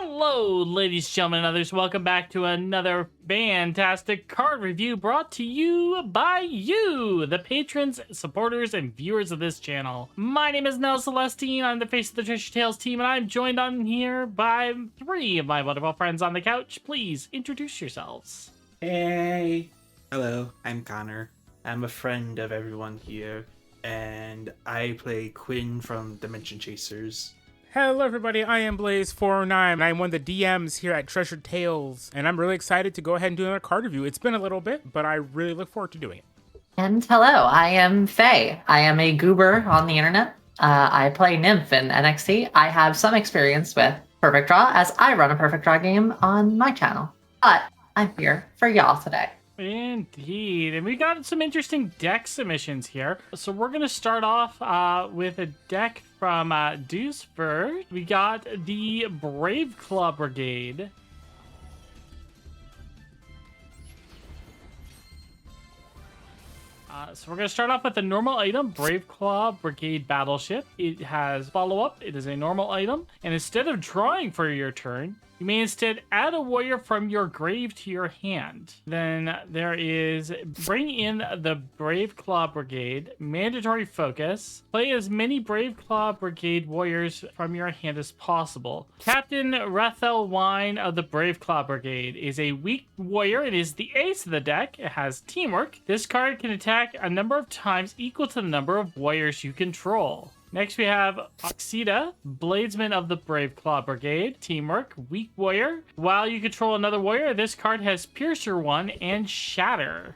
Hello, ladies, gentlemen, and others. Welcome back to another fantastic card review brought to you by you, the patrons, supporters, and viewers of this channel. My name is Nell Celestine. I'm the face of the Treasure Tales team, and I'm joined on here by three of my wonderful friends on the couch. Please introduce yourselves. Hey! Hello, I'm Connor. I'm a friend of everyone here, and I play Quinn from Dimension Chasers. Hello everybody, I am Blaze409, and I'm one of the DMs here at Treasure Tales, and I'm really excited to go ahead and do another card review. It's been a little bit, but I really look forward to doing it. And hello, I am Faye. I am a goober on the internet. I play Nymph in NXT. I have some experience with Perfect Draw, as I run a Perfect Draw game on my channel. But I'm here for y'all today. Indeed, and we got some interesting deck submissions here. So we're going to start off with a deck from Deuceberg. We got the Brave Claw Brigade. So we're going to start off with a normal item, Brave Claw Brigade Battleship. It has follow-up. It is a normal item. And instead of drawing for your turn, you may instead add a warrior from your grave to your hand. Then there is bring in the Brave Claw Brigade, mandatory focus. Play as many Brave Claw Brigade warriors from your hand as possible. Captain Rethel Wine of the Brave Claw Brigade is a weak warrior. It is the ace of the deck. It has teamwork. This card can attack a number of times equal to the number of warriors you control. Next, we have Oxida, Bladesman of the Brave Claw Brigade. Teamwork, weak warrior. While you control another warrior, this card has Piercer 1 and Shatter.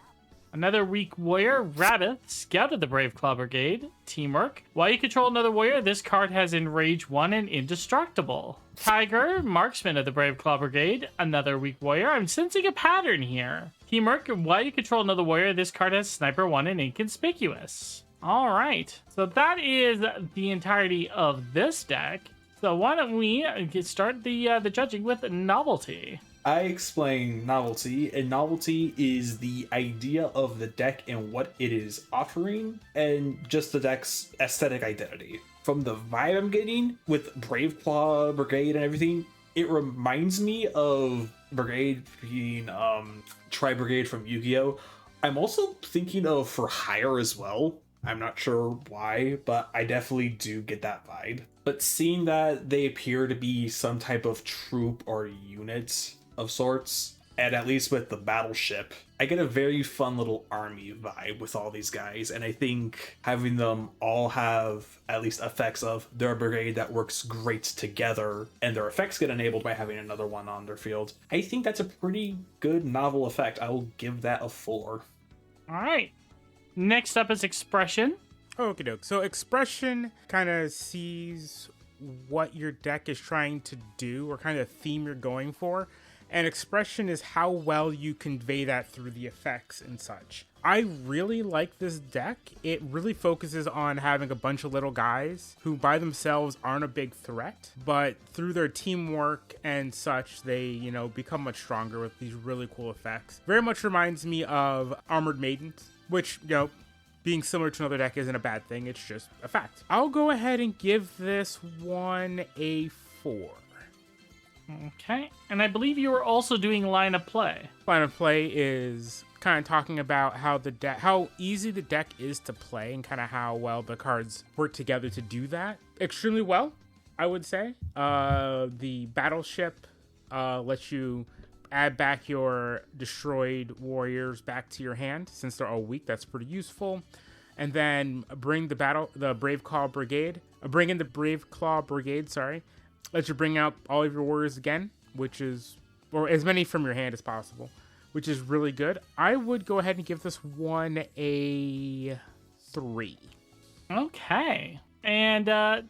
Another weak warrior, Rabbit, Scout of the Brave Claw Brigade. Teamwork. While you control another warrior, this card has Enrage 1 and Indestructible. Tiger, Marksman of the Brave Claw Brigade. Another weak warrior. I'm sensing a pattern here. Teamwork. While you control another warrior, this card has Sniper 1 and Inconspicuous. All right, so that is the entirety of this deck. So why don't we start the judging with Novelty? I explain Novelty, and Novelty is the idea of the deck and what it is offering, and just the deck's aesthetic identity. From the vibe I'm getting with Brave Claw Brigade and everything, it reminds me of Brigade being Tri-Brigade from Yu-Gi-Oh! I'm also thinking of For Hire as well. I'm not sure why, but I definitely do get that vibe. But seeing that they appear to be some type of troop or unit of sorts, and at least with the battleship, I get a very fun little army vibe with all these guys, and I think having them all have at least effects of their brigade that works great together, and their effects get enabled by having another one on their field, I think that's a pretty good novel effect. I will give that a 4. All right. Next up is Expression. Okie doke. So Expression kind of sees what your deck is trying to do or kind of theme you're going for. And Expression is how well you convey that through the effects and such. I really like this deck. It really focuses on having a bunch of little guys who by themselves aren't a big threat, but through their teamwork and such, they, become much stronger with these really cool effects. Very much reminds me of Armored Maidens, which, being similar to another deck isn't a bad thing. It's just a fact. I'll go ahead and give this one a 4. Okay, and I believe you were also doing Line of Play. Line of Play is kind of talking about how easy the deck is to play and kind of how well the cards work together to do that. Extremely well, I would say. The Battleship lets you add back your destroyed warriors back to your hand since they're all weak. That's pretty useful. And then bring in the Brave Claw Brigade. Let you bring out all of your warriors again, or as many from your hand as possible, which is really good. I would go ahead and give this one a 3. Okay. And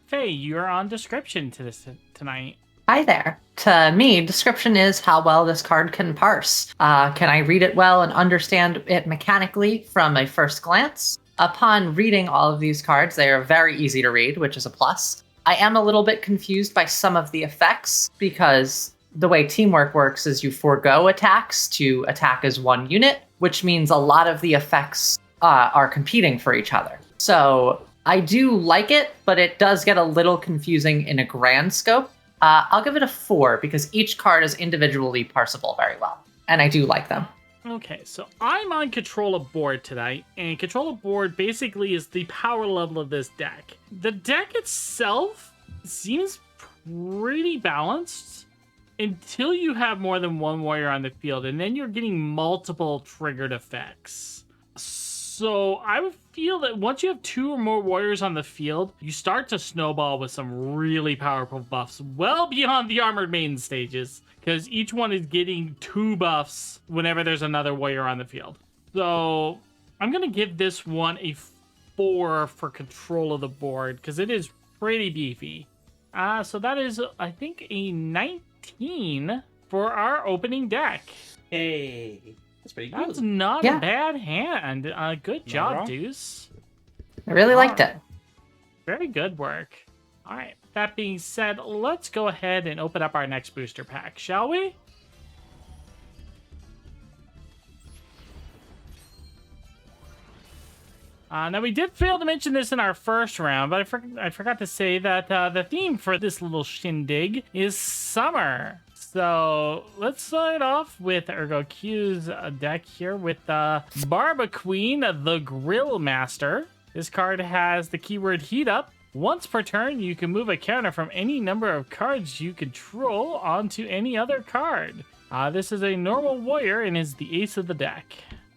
Faye, you're on description to this tonight. Hi there. To me, description is how well this card can parse. Can I read it well and understand it mechanically from a first glance? Upon reading all of these cards, they are very easy to read, which is a plus. I am a little bit confused by some of the effects because the way teamwork works is you forego attacks to attack as one unit, which means a lot of the effects are competing for each other. So I do like it, but it does get a little confusing in a grand scope. I'll give it a 4 because each card is individually parsable very well, and I do like them. Okay, so I'm on control of board tonight, and control of board basically is the power level of this deck. The deck itself seems pretty balanced until you have more than one warrior on the field, and then you're getting multiple triggered effects. So I would feel that once you have 2 or more warriors on the field, you start to snowball with some really powerful buffs well beyond the Armored Maiden stages, because each one is getting 2 buffs whenever there's another warrior on the field. So I'm going to give this one a 4 for control of the board, because it is pretty beefy. So that is, I think, a 19 for our opening deck. Hey, that's pretty good. That's not a bad hand. Good job, Deuce. I really liked it. Very good work. All right. That being said, let's go ahead and open up our next booster pack, shall we? Now, we did fail to mention this in our first round, but I forgot to say that the theme for this little shindig is summer. So let's start off with Ergo Q's deck here with Barba Queen, the Grill Master. This card has the keyword Heat Up. Once per turn, you can move a counter from any number of cards you control onto any other card. This is a normal warrior and is the ace of the deck.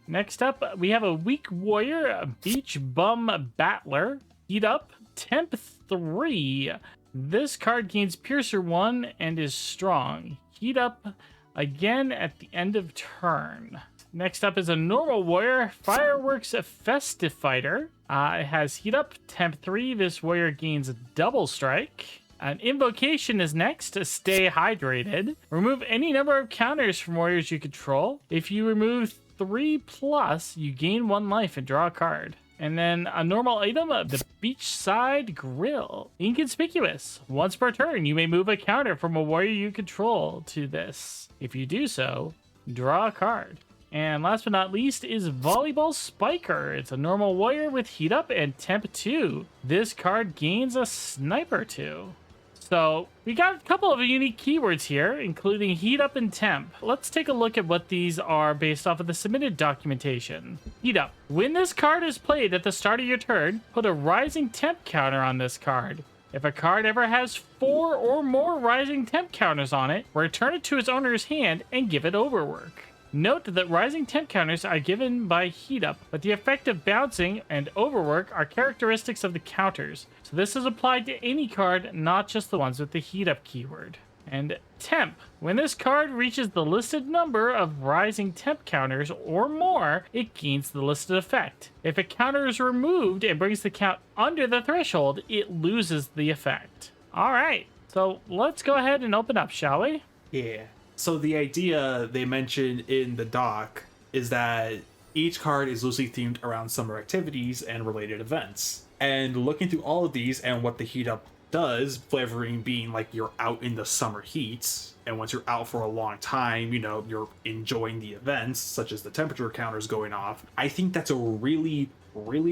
Next up, we have a weak warrior, Beach Bum Battler. Heat Up, Temp 3. This card gains Piercer 1 and is strong. Heat Up again at the end of turn. Next up is a normal warrior, Fireworks Festive Fighter. It has Heat Up, Temp 3. This warrior gains Double Strike. An Invocation is next to Stay Hydrated. Remove any number of counters from warriors you control. If you remove 3+, you gain 1 life and draw a card. And then a normal item, the Beachside Grill. Inconspicuous. Once per turn, you may move a counter from a warrior you control to this. If you do so, draw a card. And last but not least is Volleyball Spiker. It's a normal warrior with Heat Up and Temp 2. This card gains a Sniper 2. So we got a couple of unique keywords here, including Heat Up and Temp. Let's take a look at what these are based off of the submitted documentation. Heat Up. When this card is played at the start of your turn, put a Rising Temp counter on this card. If a card ever has 4 or more Rising Temp counters on it, return it to its owner's hand and give it Overwork. Note that Rising Temp counters are given by Heat Up, but the effect of bouncing and Overwork are characteristics of the counters, so this is applied to any card, not just the ones with the Heat Up keyword. And Temp. When this card reaches the listed number of Rising Temp counters or more, it gains the listed effect. If a counter is removed and brings the count under the threshold, it loses the effect. Alright, so let's go ahead and open up, shall we? Yeah. So the idea they mentioned in the doc is that each card is loosely themed around summer activities and related events. And looking through all of these and what the Heat Up does, flavoring being like you're out in the summer heats, and once you're out for a long time, you know, you're enjoying the events, such as the temperature counters going off. I think that's a really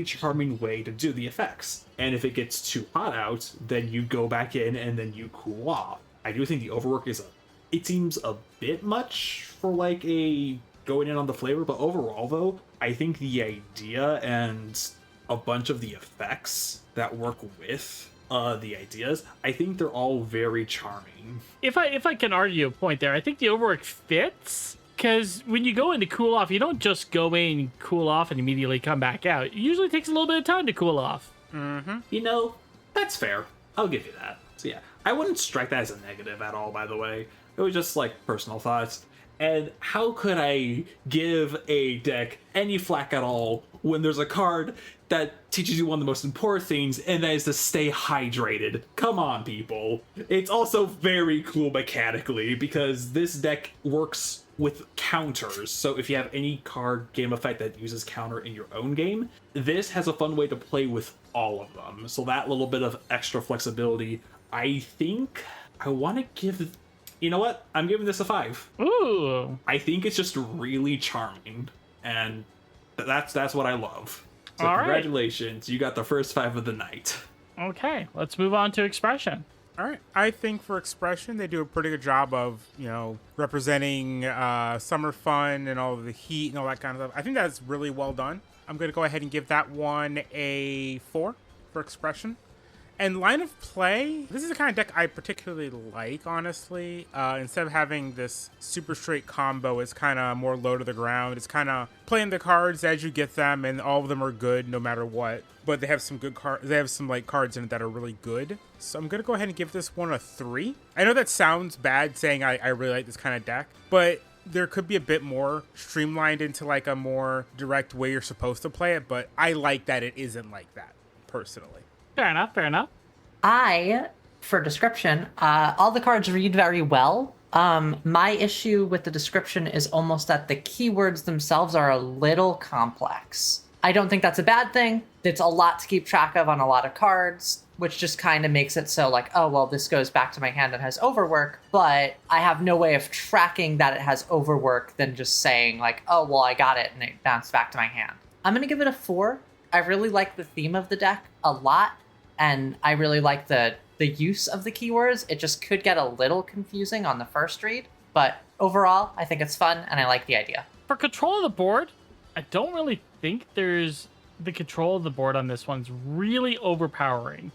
charming way to do the effects. And if it gets too hot out, then you go back in and then you cool off. I do think the Overwork it seems a bit much for like a going in on the flavor, but overall though, I think the idea and a bunch of the effects that work with the ideas, I think they're all very charming. If I can argue a point there, I think the Overwork fits, because when you go into cool off, you don't just go in, cool off, and immediately come back out. It usually takes a little bit of time to cool off. Mm-hmm. You know, that's fair. I'll give you that. So yeah, I wouldn't strike that as a negative at all, by the way. It was just like personal thoughts. And how could I give a deck any flack at all when there's a card that teaches you one of the most important things, and that is to stay hydrated? Come on, people. It's also very cool mechanically because this deck works with counters. So if you have any card game effect that uses counter in your own game, this has a fun way to play with all of them. So that little bit of extra flexibility, I think I want to give... You know what? I'm giving this a 5. Ooh. I think it's just really charming, and that's what I love. So all congratulations, right. You got the first 5 of the night. Okay, let's move on to Expression. All right. I think for expression, they do a pretty good job of, representing summer fun and all of the heat and all that kind of stuff. I think that's really well done. I'm going to go ahead and give that one a 4 for expression. And line of play, this is the kind of deck I particularly like, honestly. Instead of having this super straight combo, it's kind of more low to the ground. It's kind of playing the cards as you get them, and all of them are good no matter what. But they have some good cards. They have some cards in it that are really good. So I'm gonna go ahead and give this one a 3. I know that sounds bad saying I really like this kind of deck, but there could be a bit more streamlined into a more direct way you're supposed to play it. But I like that it isn't like that personally. Fair enough, fair enough. For description, all the cards read very well. My issue with the description is almost that the keywords themselves are a little complex. I don't think that's a bad thing. It's a lot to keep track of on a lot of cards, which just kind of makes it so this goes back to my hand and has overwork, but I have no way of tracking that it has overwork than just saying I got it and it bounced back to my hand. I'm going to give it a 4. I really like the theme of the deck a lot. And I really like the use of the keywords. It just could get a little confusing on the first read. But overall, I think it's fun, and I like the idea. For control of the board, I don't really think the control of the board on this one's really overpowering.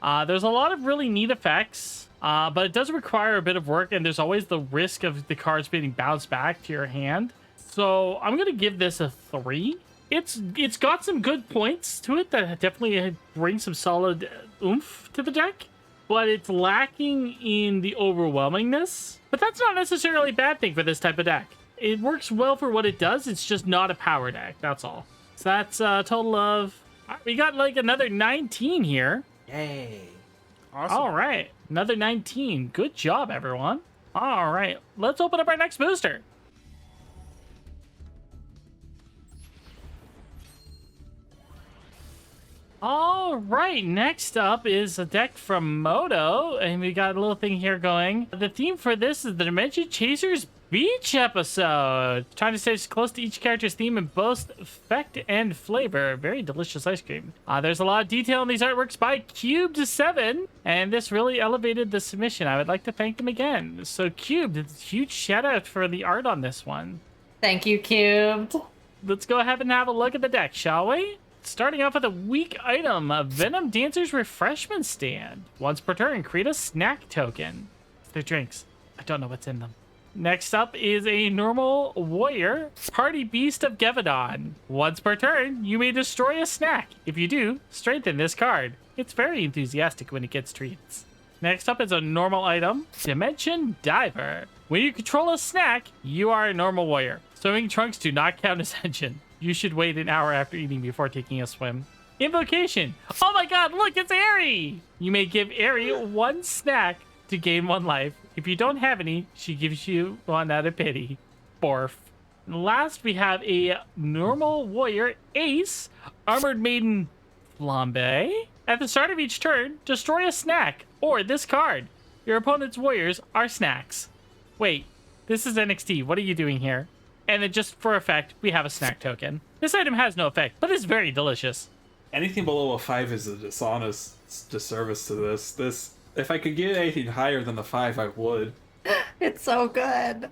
There's a lot of really neat effects, but it does require a bit of work, and there's always the risk of the cards being bounced back to your hand. So I'm going to give this a 3. It's got some good points to it that definitely bring some solid oomph to the deck, but it's lacking in the overwhelmingness. But that's not necessarily a bad thing for this type of deck. It works well for what it does. It's just not a power deck. That's all. So that's a total of... We got another 19 here. Yay. Awesome. All right. Another 19. Good job, everyone. All right. Let's open up our next booster. All right, next up is a deck from Moto, and we got a little thing here going. The theme for this is the Dimension Chasers Beach episode. Trying to stay as close to each character's theme in both effect and flavor. Very delicious ice cream. There's a lot of detail in these artworks by Cubed7, and this really elevated the submission. I would like to thank them again. So Cubed, huge shout out for the art on this one. Thank you, Cubed. Let's go ahead and have a look at the deck, shall we? Starting off with a weak item, a Venom Dancer's Refreshment Stand. Once per turn, create a snack token. They're drinks. I don't know what's in them. Next up is a normal warrior, Party Beast of Gevadon. Once per turn, you may destroy a snack. If you do, strengthen this card. It's very enthusiastic when it gets treats. Next up is a normal item, Dimension Diver. When you control a snack, you are a normal warrior. Swimming trunks do not count as engine. You should wait an hour after eating before taking a swim. Invocation. Oh my god, look, it's Aerie! You may give Aerie 1 snack to gain 1 life. If you don't have any, she gives you 1 out of pity. Borf. And last, we have a normal warrior, Ace, Armored Maiden, Flambe. At the start of each turn, destroy a snack, or this card. Your opponent's warriors are snacks. Wait, this is NXT. What are you doing here? And then just for effect, we have a snack token. This item has no effect, but it's very delicious. Anything below a 5 is a dishonest disservice to this. If I could get anything higher than the 5, I would. It's so good.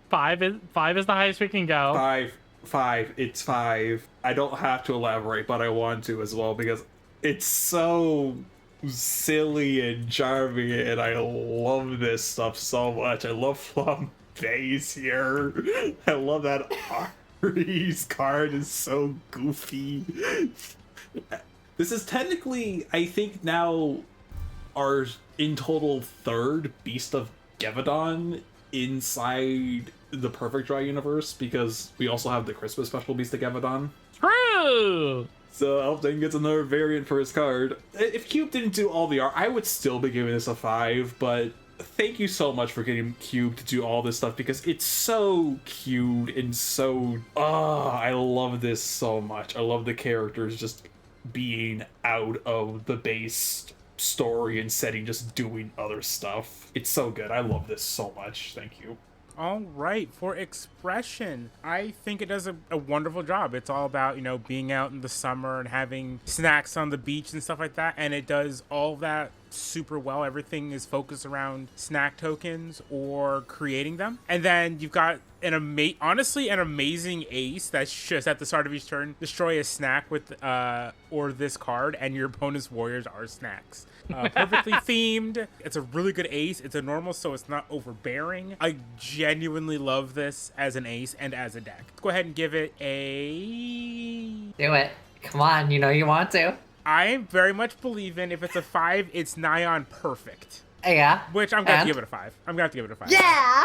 5 is the highest we can go. 5. It's 5. I don't have to elaborate, but I want to as well because it's so silly and charming, and I love this stuff so much. I love Flambe's here. I love that Ari's card is so goofy. This is technically, I think now, our in total 3rd Beast of Gevadon inside the Perfect Draw universe, because we also have the Christmas special Beast of Gevadon. True! So Elfdane gets another variant for his card. If Cube didn't do all the art, I would still be giving this a 5, but thank you so much for getting Cube to do all this stuff, because it's so cute and so... I love this so much. I love the characters just being out of the base story and setting, just doing other stuff. It's so good. I love this so much. Thank you. All right, for expression, I think it does a wonderful job. It's all about, being out in the summer and having snacks on the beach and stuff like that, and it does all that super well. Everything is focused around snack tokens or creating them. And then you've got honestly an amazing ace that's just at the start of each turn, destroy a snack with or this card, and your opponent's warriors are snacks. Perfectly themed. It's a really good ace. It's a normal, so it's not overbearing. I genuinely love this as an ace and as a deck. Let's go ahead and give it a... Do it. Come on, you know you want to. I very much believe in, if it's a 5, it's nigh on perfect. Yeah. Which I'm going to have to give it a 5. I'm going to have to give it a 5. Yeah!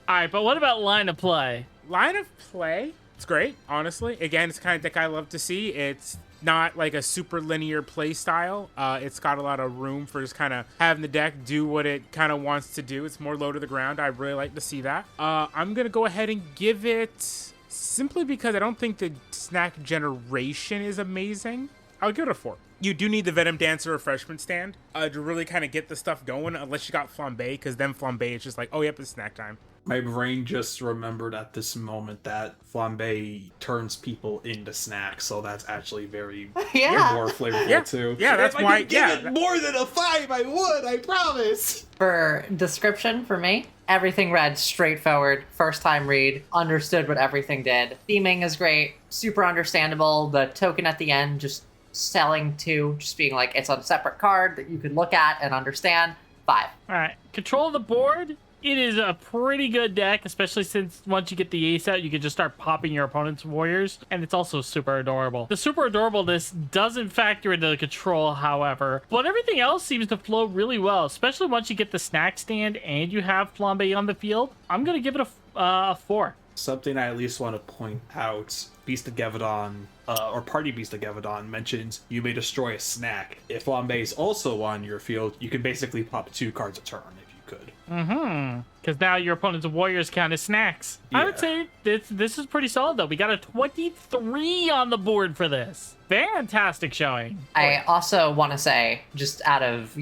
All right, but what about line of play? Line of play, it's great, honestly. Again, it's the kind of deck I love to see. It's not like a super linear play style. It's got a lot of room for just kind of having the deck do what it kind of wants to do. It's more low to the ground. I really like to see that. I'm going to go ahead and give it, simply because I don't think the snack generation is amazing, I'll give it a 4. You do need the Venom Dancer Refreshment Stand to really kind of get the stuff going, unless you got Flambe, because then Flambe is just like, oh, yep, it's snack time. My brain just remembered at this moment that flambe turns people into snacks, so that's actually very Yeah. more flavorful too. Yeah, that's if why. I could give it more than a 5, I would. I promise. For description, for me, everything read straightforward, first time read, understood what everything did. Theming is great, super understandable. The token at the end just selling to, just being like, it's a separate card that you can look at and understand. 5. All right, control of the board. It is a pretty good deck, especially since once you get the ace out, you can just start popping your opponent's warriors, and it's also super adorable. The super adorableness doesn't factor into the control, however, but everything else seems to flow really well, especially once you get the snack stand and you have Flambe on the field. I'm going to give it a 4. Something I at least want to point out, Beast of Gevadon, or Party Beast of Gevadon, mentions you may destroy a snack. If Flambe is also on your field, you can basically pop 2 cards a turn if you could. Because now your opponent's warriors count as snacks. I would say this is pretty solid, though. We got a 23 on the board for this. Fantastic showing. I also want to say, just out of,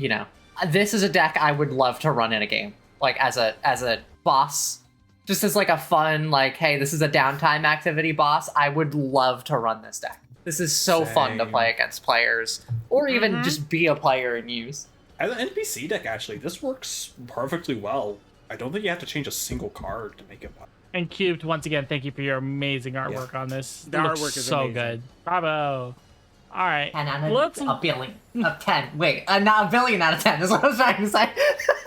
this is a deck I would love to run in a game. Like, as a boss, just as like a fun, like, hey, this is a downtime activity boss, I would love to run this deck. This is so fun to play against players, or even just be a player and use. As an NPC deck, actually, this works perfectly well. I don't think you have to change a single card to make it pop. And Cubed, once again, thank you for your amazing artwork on this. The It looks artwork is so amazing. good. Bravo. All right, And let's a billion of 10. Wait, not a billion out of 10 is what I was trying to say.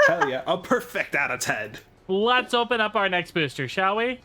Hell yeah, a perfect out of 10. let's open up our next booster, shall we?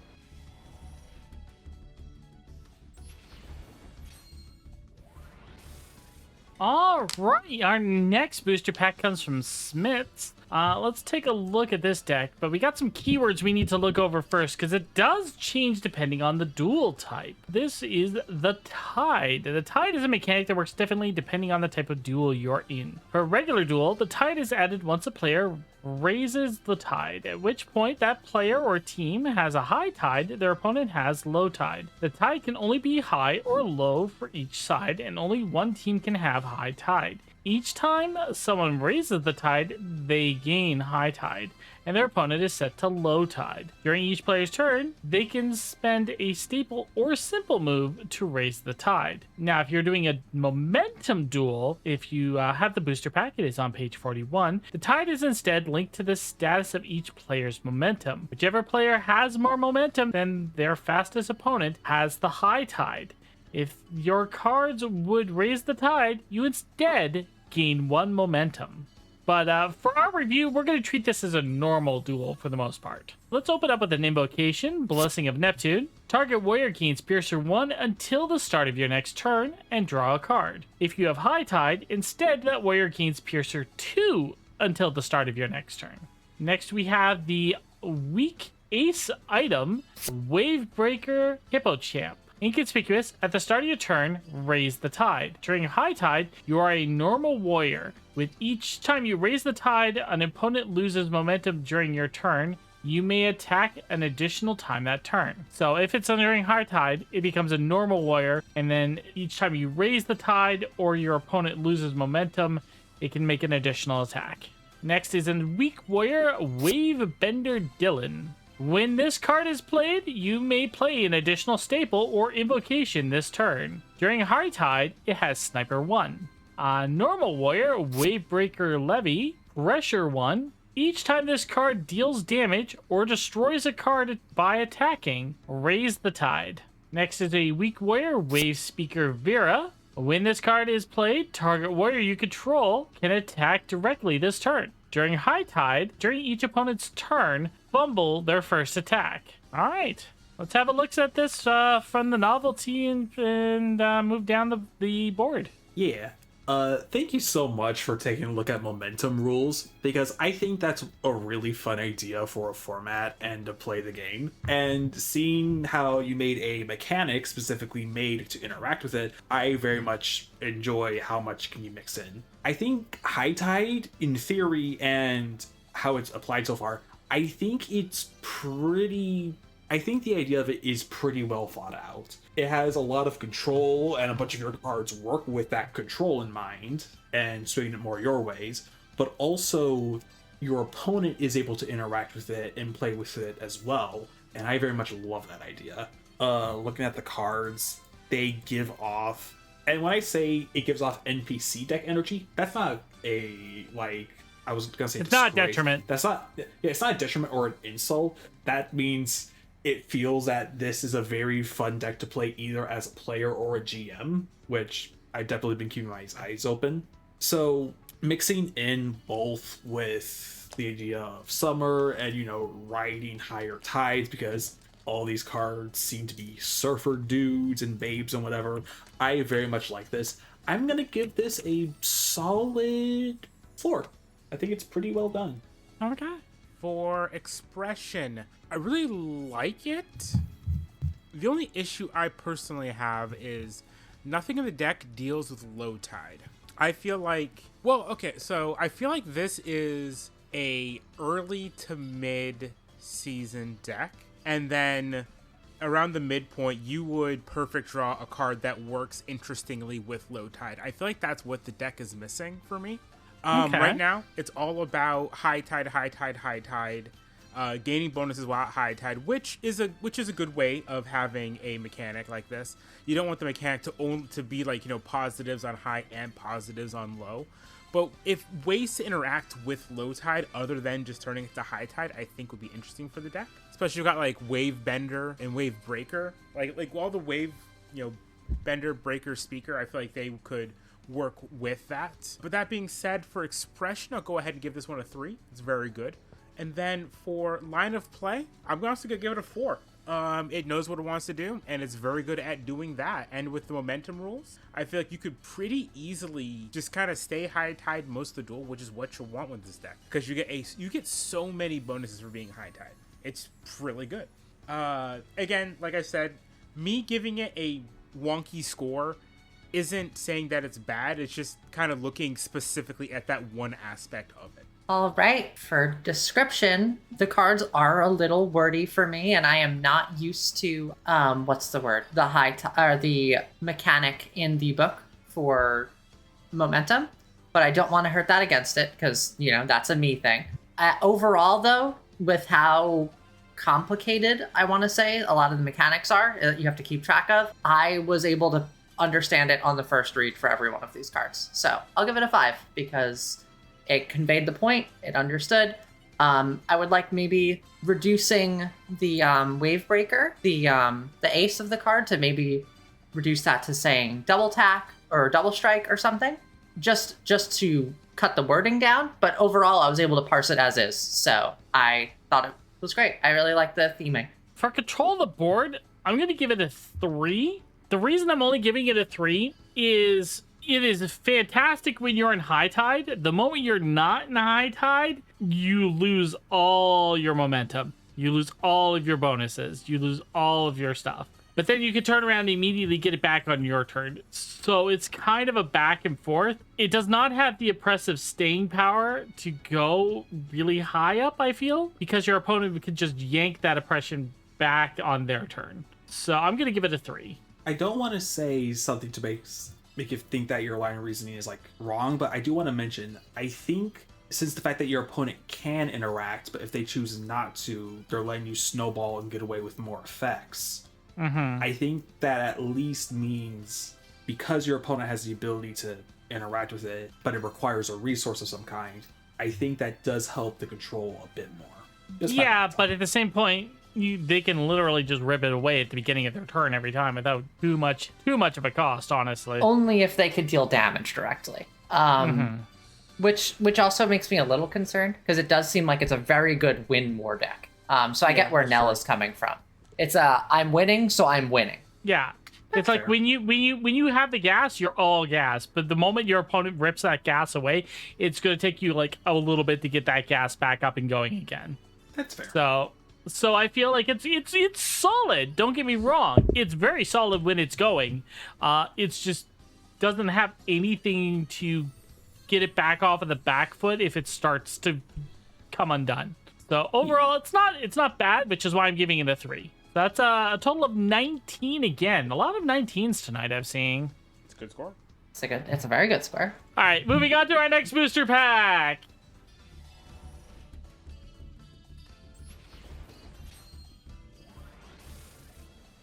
All right, our next booster pack comes from Smith's. Let's take a look at this deck, but we got some keywords we need to look over first because it does change depending on the duel type. This is the Tide. The Tide is a mechanic that works differently depending on the type of duel you're in. For a regular duel, the Tide is added once a player raises the tide, at which point that player or team has a high tide, their opponent has low tide. The tide can only be high or low for each side, and only one team can have high tide. Each time someone raises the tide, they gain high tide, and their opponent is set to low tide. During each player's turn, they can spend a staple or simple move to raise the tide. Now, if you're doing a momentum duel, if you have the booster pack, it is on page 41, the tide is instead linked to the status of each player's momentum. Whichever player has more momentum than their fastest opponent has the high tide. If your cards would raise the tide, you instead gain 1 momentum. But for our review, we're going to treat this as a normal duel for the most part. Let's open up with an invocation, Blessing of Neptune. Target warrior gains Piercer 1 until the start of your next turn, and draw a card. If you have High Tide, instead that warrior gains Piercer 2 until the start of your next turn. Next we have the weak ace item, Wavebreaker Hippochamp. Inconspicuous, at the start of your turn, raise the tide. During high tide, you are a normal warrior. With each time you raise the tide, an opponent loses momentum during your turn. You may attack an additional time that turn. So if it's during high tide, it becomes a normal warrior, and then each time you raise the tide or your opponent loses momentum, it can make an additional attack. Next is a weak warrior, Wavebender Dylan. When this card is played, you may play an additional staple or invocation this turn. During High Tide, it has Sniper 1. Normal warrior, Wavebreaker Levy, Pressure 1. Each time this card deals damage or destroys a card by attacking, raise the tide. Next is a weak warrior, Wave Speaker Vera. When this card is played, target warrior you control can attack directly this turn. During high tide, during each opponent's turn, fumble their first attack. All right, let's have a look at this from the novelty and move down the board. Yeah. Thank you so much for taking a look at momentum rules, because I think that's a really fun idea for a format and to play the game. And seeing how you made a mechanic specifically made to interact with it, I very much enjoy how much can you mix in. I think High Tide, in theory, and how it's applied so far, I think the idea of it is pretty well thought out. It has a lot of control, and a bunch of your cards work with that control in mind and swinging it more your ways, but also your opponent is able to interact with it and play with it as well, and I very much love that idea. Looking at the cards, they give off, and when I say it gives off NPC deck energy, that's not a, I was gonna say it's not a disgrace. detriment. It's not a detriment or an insult. That means it feels that this is a very fun deck to play either as a player or a GM, which I've definitely been keeping my eyes open. So mixing in both with the idea of summer and, riding higher tides, because all these cards seem to be surfer dudes and babes and whatever, I very much like this. I'm going to give this a solid 4. I think it's pretty well done. Okay. For expression, I really like it. The only issue I personally have is nothing in the deck deals with low tide. I feel like, I feel like this is a early to mid season deck, and then around the midpoint you would perfect draw a card that works interestingly with low tide. I feel like that's what the deck is missing for me. Okay. Right now, it's all about high tide, gaining bonuses while at high tide, which is a good way of having a mechanic like this. You don't want the mechanic to be positives on high and positives on low. But if ways to interact with low tide other than just turning it to high tide, I think would be interesting for the deck. Especially you've got Wave Bender and Wave Breaker, like all the Wave Bender, Breaker, Speaker. I feel like they could work with that. But that being said, for expression, I'll go ahead and give this one a 3. It's very good. And then for line of play, I'm also gonna give it a 4. It knows what it wants to do, and it's very good at doing that. And with the momentum rules, I feel like you could pretty easily just kind of stay high tide most of the duel, which is what you want with this deck, because you get so many bonuses for being high tide. It's really good. Again, like I said, me giving it a wonky score isn't saying that it's bad. It's just kind of looking specifically at that one aspect of it. All right, for description, the cards are a little wordy for me, and I am not used to the mechanic in the book for momentum, but I don't want to hurt that against it because that's a me thing. Overall, though, with how complicated I want to say a lot of the mechanics are, you have to keep track of, I was able to understand it on the first read for every one of these cards. So I'll give it a 5 because it conveyed the point, it understood. I would like maybe reducing the Wave Breaker, the ace of the card, to maybe reduce that to saying double tack or double strike or something, just to cut the wording down. But overall, I was able to parse it as is, so I thought it was great. I really like the theming. For control of the board, I'm going to give it a 3. The reason I'm only giving it a 3 is it is fantastic when you're in high tide. The moment you're not in high tide, you lose all your momentum. You lose all of your bonuses. You lose all of your stuff. But then you can turn around and immediately get it back on your turn. So it's kind of a back and forth. It does not have the oppressive staying power to go really high up, I feel, because your opponent could just yank that oppression back on their turn. So I'm going to give it a 3. I don't want to say something to make you think that your line of reasoning is wrong, but I do want to mention, I think since the fact that your opponent can interact, but if they choose not to, they're letting you snowball and get away with more effects. I think that at least means, because your opponent has the ability to interact with it, but it requires a resource of some kind, I think that does help the control a bit more. Just by Yeah, that. but at the same point, they can literally just rip it away at the beginning of their turn every time without too much of a cost, honestly. Only if they could deal damage directly. Which also makes me a little concerned because it does seem like it's a very good win more deck. So I get where that's Nell true. is coming from. It's I'm winning, so I'm winning. Yeah. It's like fair. when you have the gas, you're all gas. But the moment your opponent rips that gas away, it's gonna take you like a little bit to get that gas back up and going again. That's fair. So I feel like it's solid. Don't get me wrong. It's very solid when it's going. It's just doesn't have anything to get it back off of the back foot if it starts to come undone. So overall, it's not bad, which is why I'm giving it a 3. That's a total of 19 again. A lot of 19s tonight I'm seeing. It's a good score. It's a very good score. All right, moving on to our next booster pack.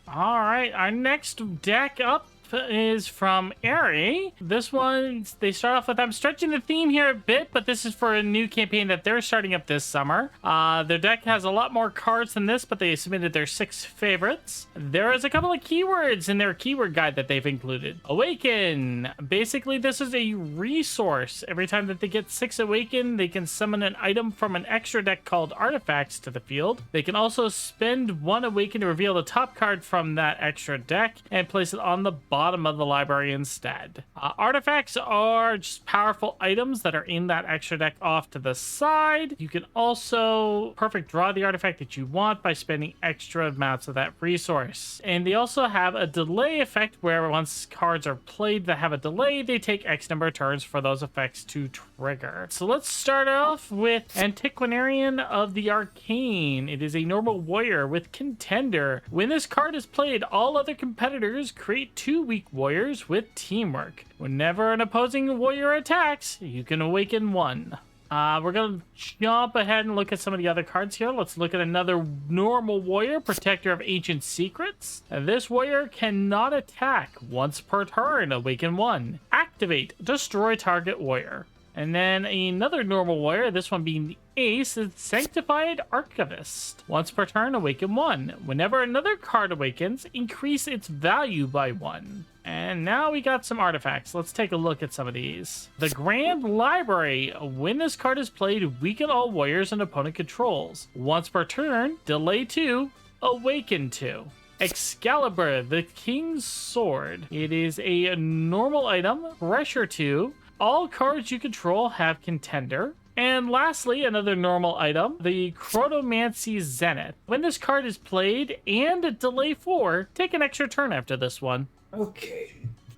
All right, our next deck up is from Airy. This one, they start off with, I'm stretching the theme here a bit, but this is for a new campaign that they're starting up this summer. Their deck has a lot more cards than this, but they submitted their 6 favorites. There is a couple of keywords in their keyword guide that they've included. Awaken. Basically, this is a resource. Every time that they get 6 Awaken, they can summon an item from an extra deck called Artifacts to the field. They can also spend 1 Awaken to reveal the top card from that extra deck and place it on the bottom of the library instead. Artifacts are just powerful items that are in that extra deck off to the side. You can also perfect draw the artifact that you want by spending extra amounts of that resource. And they also have a delay effect where once cards are played that have a delay, they take X number of turns for those effects to trigger. So let's start off with Antiquarian of the Arcane. It is a normal warrior with Contender. When this card is played, all other competitors create 2 weak warriors with teamwork. Whenever an opposing warrior attacks, you can awaken 1. We're going to jump ahead and look at some of the other cards here. Let's look at another normal warrior, Protector of Ancient Secrets. This warrior cannot attack. Once per turn, awaken 1. Activate, destroy target warrior. And then another normal warrior, this one being the Ace, is Sanctified Archivist. Once per turn, awaken 1. Whenever another card awakens, increase its value by 1. And now we got some artifacts. Let's take a look at some of these. The Grand Library. When this card is played, weaken all warriors and opponent controls. Once per turn, delay 2, awaken 2. Excalibur, the King's Sword. It is a normal item, pressure 2. All cards you control have Contender. And lastly, another normal item, the Chronomancy Zenith. When this card is played and delay 4, take an extra turn after this one. Okay.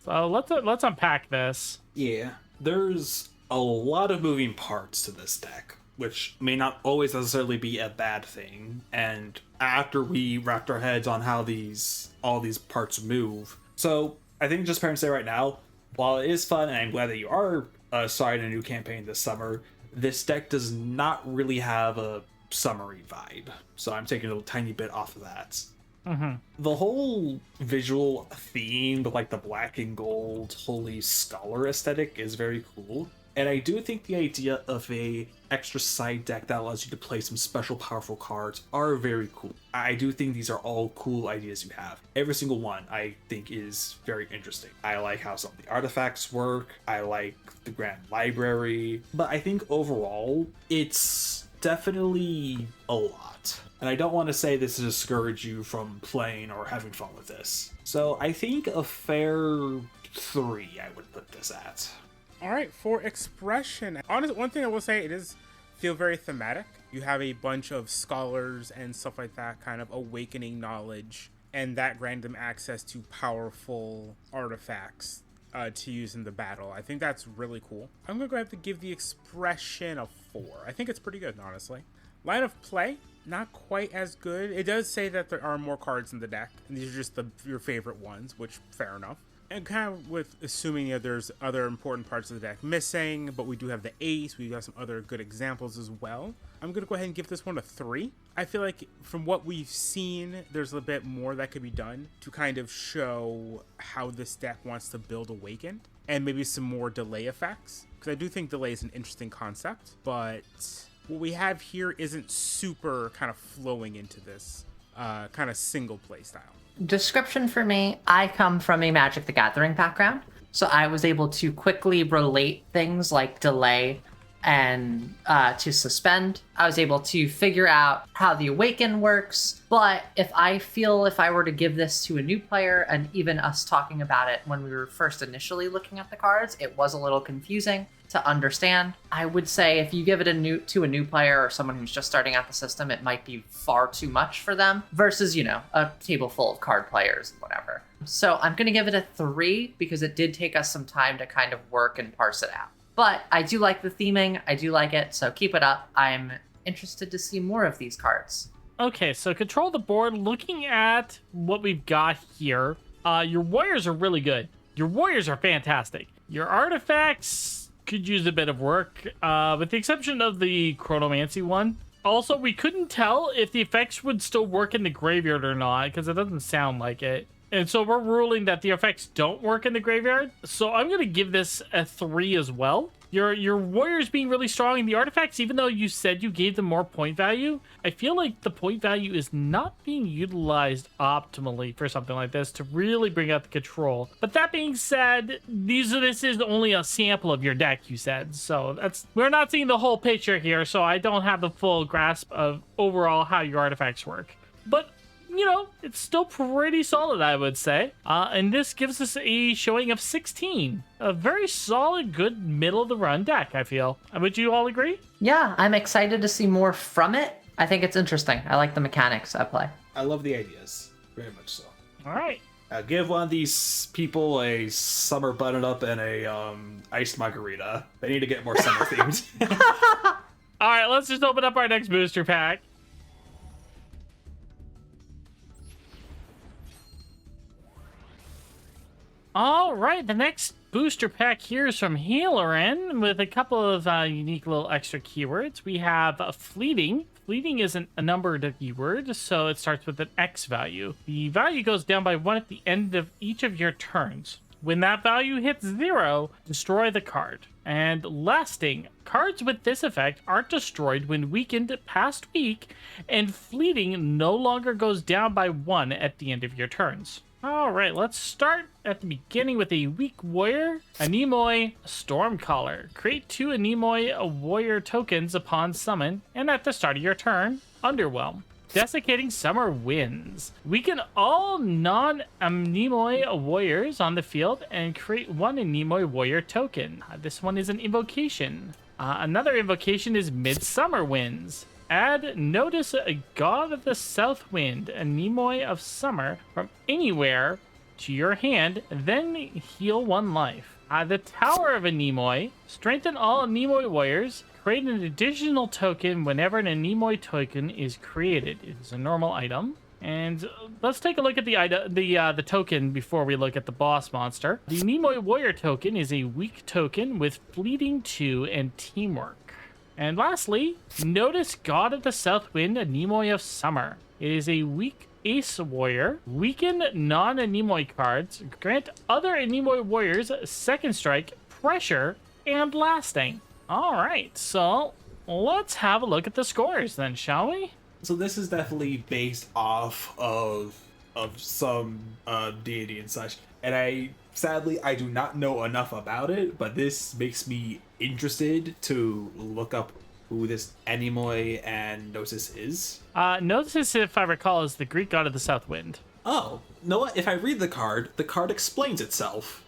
So let's unpack this. Yeah. There's a lot of moving parts to this deck, which may not always necessarily be a bad thing. And after we wrapped our heads on how all these parts move. So I think just parents say right now, while it is fun, and I'm glad that you are starting a new campaign this summer, this deck does not really have a summery vibe. So I'm taking a tiny bit off of that. The whole visual theme, like the black and gold holy scholar aesthetic, is very cool. And I do think the idea of a extra side deck that allows you to play some special powerful cards are very cool. I do think these are all cool ideas you have. Every single one I think is very interesting. I like how some of the artifacts work. I like the Grand Library. But I think overall, it's definitely a lot. And I don't want to say this to discourage you from playing or having fun with this. So I think a fair 3 I would put this at. All right, for expression, honestly, one thing I will say, it is feel very thematic. You have a bunch of scholars and stuff like that, kind of awakening knowledge, and that random access to powerful artifacts to use in the battle. I think that's really cool. I'm gonna go ahead and give the expression a 4. I think it's pretty good, honestly. Line of play, not quite as good. It does say that there are more cards in the deck, and these are just your favorite ones, which fair enough. And kind of with assuming that there's other important parts of the deck missing, but we do have the Ace, we have some other good examples as well. I'm going to go ahead and give this one a 3. I feel like from what we've seen, there's a bit more that could be done to kind of show how this deck wants to build Awakened. and maybe some more delay effects, because I do think delay is an interesting concept, but what we have here isn't super kind of flowing into this kind of single play style. Description for me, I come from a Magic the Gathering background, so I was able to quickly relate things like delay and to suspend. I was able to figure out how the Awaken works, but if I were to give this to a new player, and even us talking about it when we were first initially looking at the cards, it was a little confusing to understand. I would say if you give it to a new player or someone who's just starting out the system, it might be far too much for them versus, a table full of card players and whatever. So I'm going to give it a 3 because it did take us some time to kind of work and parse it out. But I do like the theming. I do like it. So keep it up. I'm interested to see more of these cards. Okay, so control the board. Looking at what we've got here, your warriors are really good. Your warriors are fantastic. Your artifacts could use a bit of work, with the exception of the Chronomancy one. Also, we couldn't tell if the effects would still work in the graveyard or not, because it doesn't sound like it. And so we're ruling that the effects don't work in the graveyard. So I'm going to give this a 3 as well. Your warriors being really strong, and the artifacts, even though you said you gave them more point value, I feel like the point value is not being utilized optimally for something like this to really bring out the control. But that being said, this is only a sample of your deck, you said. So we're not seeing the whole picture here, so I don't have the full grasp of overall how your artifacts work. But it's still pretty solid, I would say. And this gives us a showing of 16. A very solid, good middle-of-the-run deck, I feel. Would you all agree? Yeah, I'm excited to see more from it. I think it's interesting. I like the mechanics at play. I love the ideas. Very much so. All right. Give one of these people a summer button-up and a iced margarita. They need to get more summer-themed. All right, let's just open up our next booster pack. All right, the next booster pack here is from Healerin with a couple of unique little extra keywords. We have Fleeting. Fleeting is a numbered keyword, so it starts with an X value. The value goes down by 1 at the end of each of your turns. When that value hits 0, destroy the card. And Lasting. Cards with this effect aren't destroyed when weakened past week, and Fleeting no longer goes down by 1 at the end of your turns. All right, let's start at the beginning with a weak warrior, Anemoi Stormcaller. Create 2 Anemoi warrior tokens upon summon, and at the start of your turn, Underwhelm. Desiccating Summer Winds. Weaken all non-Anemoi warriors on the field and create 1 Anemoi warrior token. This one is an invocation. Another invocation is Midsummer Winds. Add Notice a God of the South Wind, Anemoi of Summer, from anywhere to your hand, then heal 1 life. The Tower of Anemoi. Strengthen all Anemoi warriors. Create an additional token whenever an Anemoi token is created. It is a normal item. And let's take a look at the token before we look at the boss monster. The Anemoi warrior token is a weak token with Fleeting 2 and Teamwork. And lastly, Notice God of the South Wind, Anemoi of Summer. It is a weak Ace Warrior. Weaken non-Anemoi cards. Grant other Anemoi warriors second strike, pressure, and lasting. All right, so let's have a look at the scores then, shall we? So this is definitely based off of some deity and such. And sadly, I do not know enough about it, but this makes me interested to look up who this Anemoi and Gnosis is. Gnosis, if I recall, is the Greek god of the South Wind. Oh, you know what? If I read the card explains itself.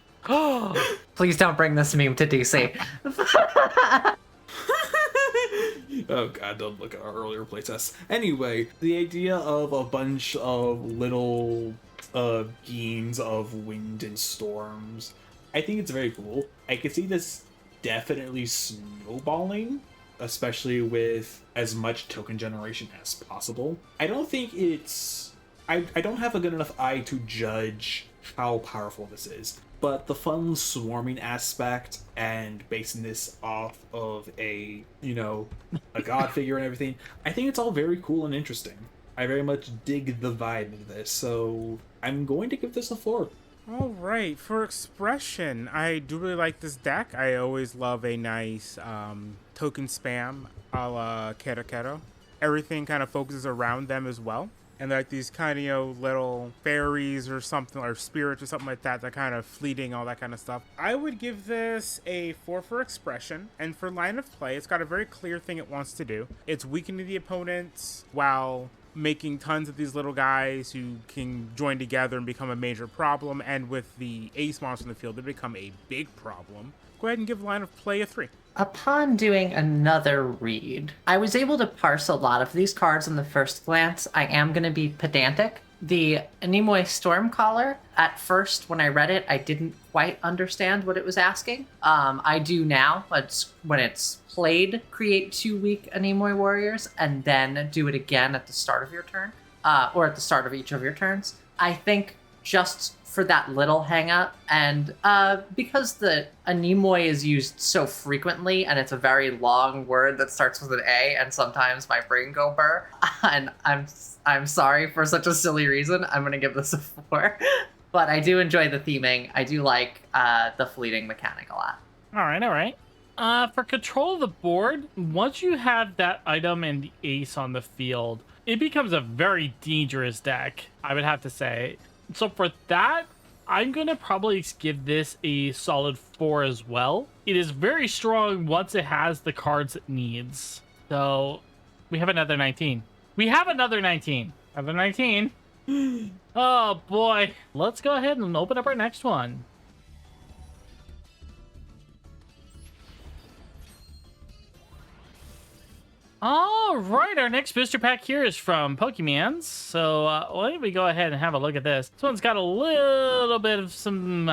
Please don't bring this meme to DC. Oh god, don't look at our earlier playtests. Anyway, the idea of a bunch of little genes of wind and storms, I think it's very cool. I can see this definitely snowballing, especially with as much token generation as possible. I don't think it's... I don't have a good enough eye to judge how powerful this is, but the fun swarming aspect and basing this off of a god figure and everything, I think it's all very cool and interesting. I very much dig the vibe of this, so I'm going to give this a 4. All right, for expression, I do really like this deck. I always love a nice token spam a la Kero Kero. Everything kind of focuses around them as well. And like these kind of, little fairies or something, or spirits or something like that, that kind of fleeting, all that kind of stuff. I would give this a 4 for expression. And for line of play, it's got a very clear thing it wants to do. It's weakening the opponents while making tons of these little guys who can join together and become a major problem. And with the ace monster in the field, they become a big problem. Go ahead and give line of play a 3. Upon doing another read, I was able to parse a lot of these cards in the first glance. I am going to be pedantic. The Animoy Stormcaller, at first when I read it, I didn't quite understand what it was asking. I do now, but when it's played, create 2 weak Animoy Warriors and then do it again at the start of your turn, or at the start of each of your turns. I think just for that little hang up, and because the Animoy is used so frequently and it's a very long word that starts with an A, and sometimes my brain go burr, and I'm sorry for such a silly reason, I'm gonna give this a 4. But I do enjoy the theming. I do like the fleeting mechanic a lot. All right. For control of the board, once you have that item and the ace on the field, it becomes a very dangerous deck, I would have to say. So for that, I'm going to probably give this a solid 4 as well. It is very strong once it has the cards it needs. So we have another 19. Another 19. Oh boy. Let's go ahead and open up our next one. All right, our next booster pack here is from Pokemans. So why don't we go ahead and have a look at this. This one's got a little bit of some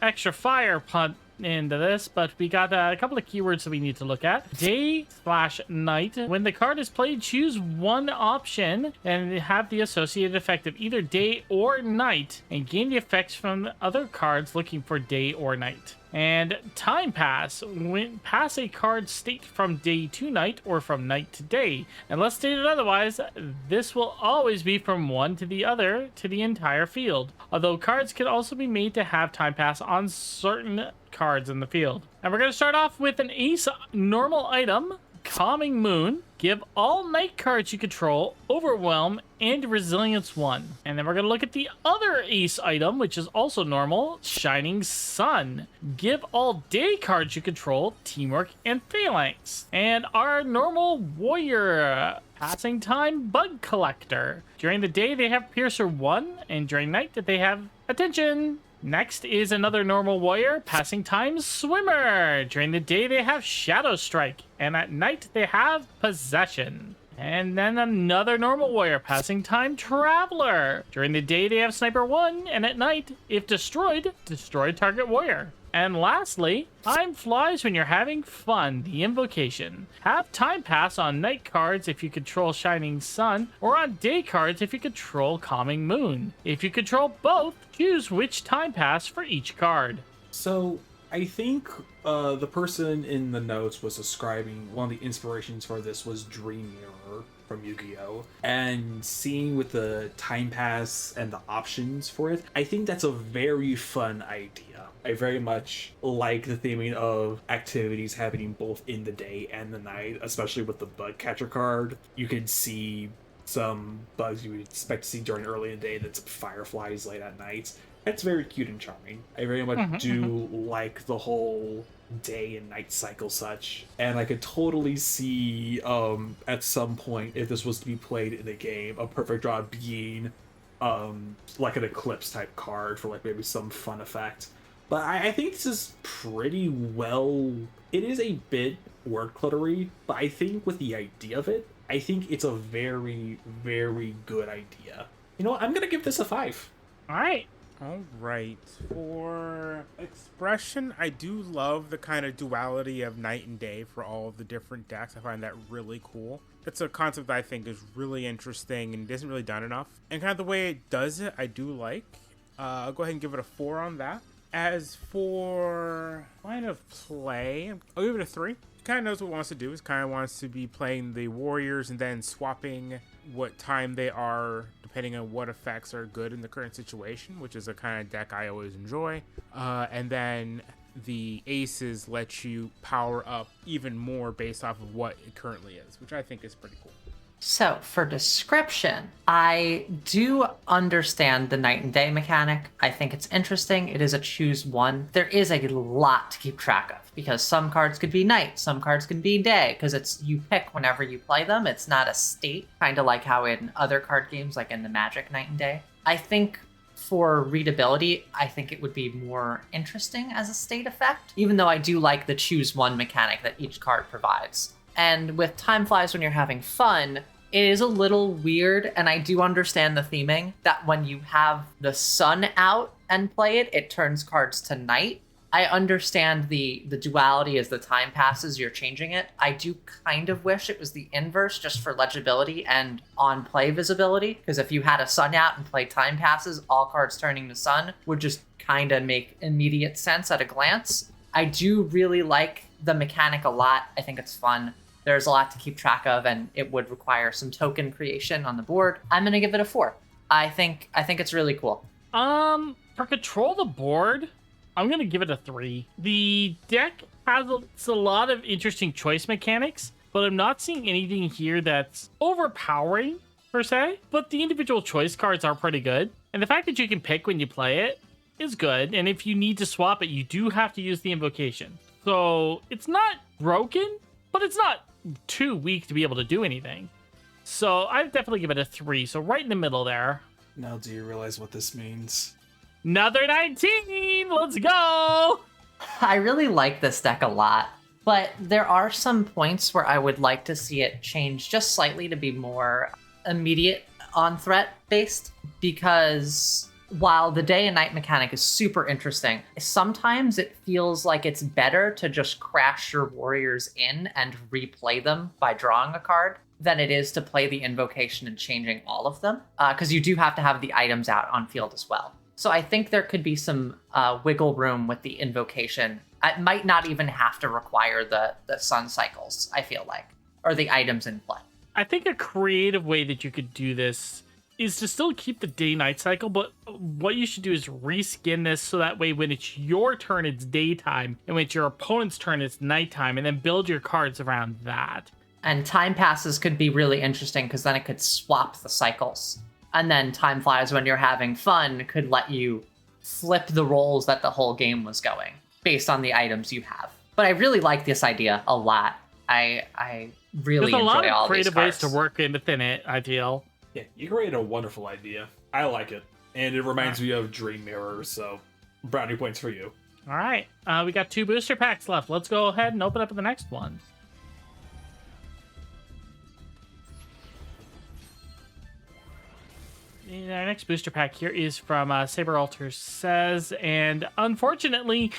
extra fire punt into this, but we got a couple of keywords that we need to look at. Day/night. When the card is played, choose one option and have the associated effect of either day or night, and gain the effects from other cards looking for day or night. And time pass. When pass a card state from day to night or from night to day. Unless stated otherwise, this will always be from one to the other to the entire field. Although cards can also be made to have time pass on certain cards in the field. And we're going to start off with an ace normal item, Calming Moon. Give all night cards you control Overwhelm and Resilience 1. And then we're going to look at the other ace item, which is also normal, Shining Sun. Give all day cards you control Teamwork and Phalanx. And our normal warrior, Passing Time Bug Collector. During the day, they have Piercer 1, and during night, they have Attention. Next is another normal warrior, Passing Time Swimmer. During the day, they have Shadow Strike, and at night, they have Possession. And then another normal warrior, Passing Time Traveler. During the day, they have Sniper 1, and at night, if destroyed, destroy target warrior. And lastly, time flies when you're having fun, the Invocation. Have time pass on night cards if you control Shining Sun, or on day cards if you control Calming Moon. If you control both, choose which time pass for each card. So I think the person in the notes was describing one of the inspirations for this was Dream Mirror from Yu-Gi-Oh! And seeing with the time pass and the options for it, I think that's a very fun idea. I very much like the theming of activities happening both in the day and the night, especially with the bug catcher card. You can see some bugs you would expect to see during early in the day, that's fireflies late at night. That's very cute and charming. I very much do like the whole day and night cycle such. And I could totally see at some point, if this was to be played in a game, a perfect draw being like an eclipse type card for like maybe some fun effect. But I think this is pretty well... It is a bit word cluttery, but I think with the idea of it, I think it's a very, very good idea. You know what? I'm going to give this a 5. All right. All right. For expression, I do love the kind of duality of night and day for all of the different decks. I find that really cool. It's a concept that I think is really interesting and isn't really done enough. And kind of the way it does it, I do like. I'll go ahead and give it a 4 on that. As for line of play, I'll give it a 3. kind of knows what it wants to do. It kind of wants to be playing the warriors and then swapping what time they are depending on what effects are good in the current situation, which is a kind of deck I always enjoy. And then the aces let you power up even more based off of what it currently is, which I think is pretty cool. So, for description, I do understand the night and day mechanic. I think it's interesting. It is a choose one. There is a lot to keep track of because some cards could be night, some cards can be day, because it's you pick whenever you play them. It's not a state, kind of like how in other card games, like in the Magic Night and Day. I think for readability, I think it would be more interesting as a state effect, even though I do like the choose one mechanic that each card provides. And with Time Flies When You're Having Fun, it is a little weird, and I do understand the theming that when you have the sun out and play it, it turns cards to night. I understand the duality as the time passes, you're changing it. I do kind of wish it was the inverse just for legibility and on-play visibility, because if you had a sun out and played Time Passes, all cards turning to sun would just kind of make immediate sense at a glance. I do really like the mechanic a lot. I think it's fun. There's a lot to keep track of, and it would require some token creation on the board. I'm gonna give it a 4. I think it's really cool. For control the board, I'm gonna give it a 3. The deck has a lot of interesting choice mechanics, but I'm not seeing anything here that's overpowering per se. But the individual choice cards are pretty good, and the fact that you can pick when you play it is good. And if you need to swap it, you do have to use the invocation. So it's not broken, but it's not too weak to be able to do anything. So I'd definitely give it a 3. So right in the middle there. Now do you realize what this means? Another 19! Let's go! I really like this deck a lot, but there are some points where I would like to see it change just slightly to be more immediate on threat based, because while the day and night mechanic is super interesting, sometimes it feels like it's better to just crash your warriors in and replay them by drawing a card than it is to play the invocation and changing all of them, because you do have to have the items out on field as well. So I think there could be some wiggle room with the invocation. It might not even have to require the sun cycles, I feel like, or the items in play. I think a creative way that you could do this is to still keep the day-night cycle, but what you should do is reskin this so that way when it's your turn, it's daytime, and when it's your opponent's turn, it's nighttime, and then build your cards around that. And Time Passes could be really interesting because then it could swap the cycles. And then Time Flies When You're Having Fun could let you flip the roles that the whole game was going based on the items you have. But I really like this idea a lot. I really enjoy all these cards. There's a lot of creative ways to work within it, I feel. Yeah, you created a wonderful idea. I like it. And it reminds me of Dream Mirror, so brownie points for you. All right. We got 2 booster packs left. Let's go ahead and open up the next one. And our next booster pack here is from Saber Alter Says, and unfortunately,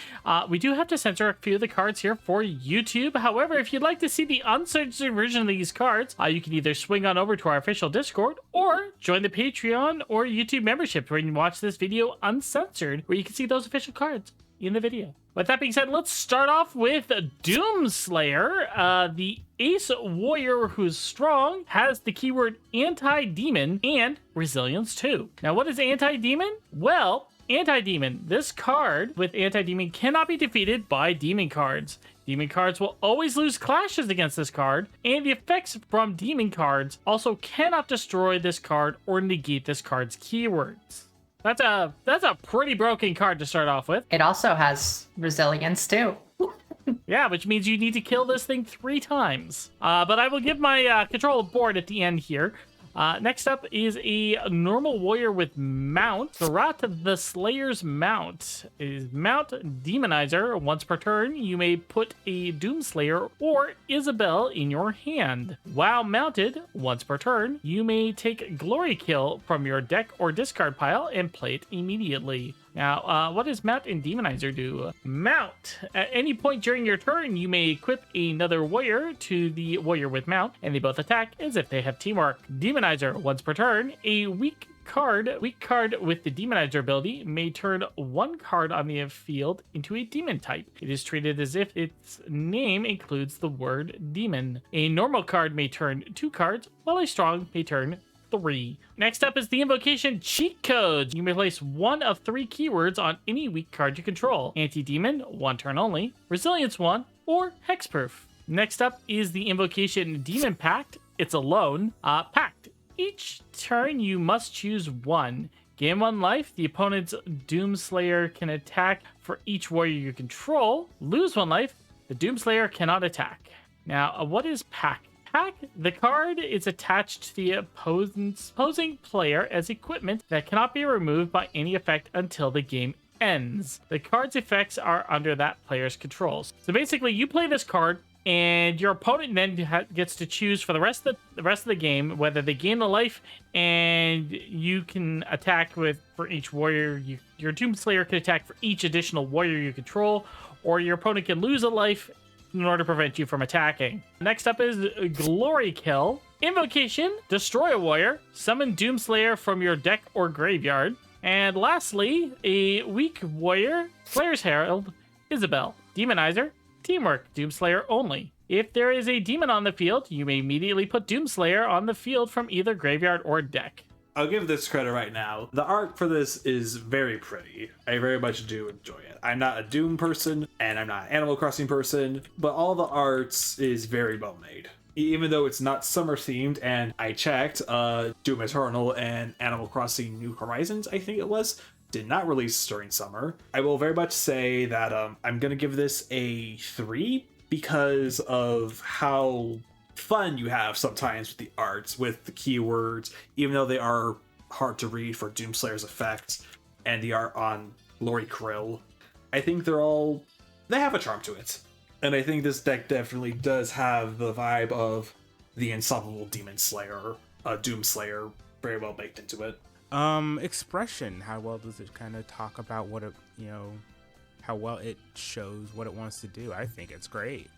we do have to censor a few of the cards here for YouTube. However, if you'd like to see the uncensored version of these cards, you can either swing on over to our official Discord or join the Patreon or YouTube membership where you can watch this video uncensored, where you can see those official cards in the video. With that being said, let's start off with Doomslayer. The Ace Warrior who's strong has the keyword Anti-Demon and Resilience 2. Now, what is Anti-Demon? Well, Anti-Demon. This card with Anti-Demon cannot be defeated by demon cards. Demon cards will always lose clashes against this card, and the effects from demon cards also cannot destroy this card or negate this card's keywords. That's a pretty broken card to start off with. It also has resilience too. Yeah, which means you need to kill this thing 3 times. But I will give my control board at the end here. Next up is a normal warrior with mount. Thrat the Slayer's mount is Mount Demonizer. Once per turn, you may put a Doomslayer or Isabel in your hand. While mounted, once per turn, you may take Glory Kill from your deck or discard pile and play it immediately. Now, what does Mount and Demonizer do? Mount. At any point during your turn, you may equip another warrior to the warrior with Mount, and they both attack as if they have teamwork. Demonizer. Once per turn, a weak weak card with the Demonizer ability may turn one card on the field into a demon type. It is treated as if its name includes the word demon. A normal card may turn 2 cards, while a strong may turn 3. Next up is the invocation cheat codes. You may place one of 3 keywords on any weak card you control. Anti-demon, 1 turn only, resilience 1, or hexproof. Next up is the invocation demon pact. It's alone. Pact. Each turn you must choose 1. Gain 1 life. The opponent's Doomslayer can attack for each warrior you control. Lose 1 life. The Doomslayer cannot attack. Now, what is pact? Pact, the card is attached to the opposing player as equipment that cannot be removed by any effect until the game ends. The card's effects are under that player's controls. So basically, you play this card, and your opponent then gets to choose for the rest of the game whether they gain a life, and you can attack for each warrior. Your Doomslayer can attack for each additional warrior you control, or your opponent can lose a life in order to prevent you from attacking. Next up is Glory Kill. Invocation, destroy a warrior, summon Doomslayer from your deck or graveyard. And lastly, a weak warrior, Player's Herald, Isabel. Demonizer, teamwork, Doomslayer only. If there is a demon on the field, you may immediately put Doomslayer on the field from either graveyard or deck. I'll give this credit right now. The art for this is very pretty. I very much do enjoy it. I'm not a Doom person, and I'm not an Animal Crossing person, but all the arts is very well made. Even though it's not summer themed, and I checked, Doom Eternal and Animal Crossing New Horizons, I think it was, did not release during summer. I will very much say that I'm gonna give this a 3 because of how fun you have sometimes with the arts, with the keywords, even though they are hard to read for Doomslayer's effect and the art on Lori Krill. I think they have a charm to it. And I think this deck definitely does have the vibe of the Unstoppable Demon Slayer, Doomslayer, very well baked into it. Expression, how well does it kind of talk about what it, how well it shows what it wants to do? I think it's great.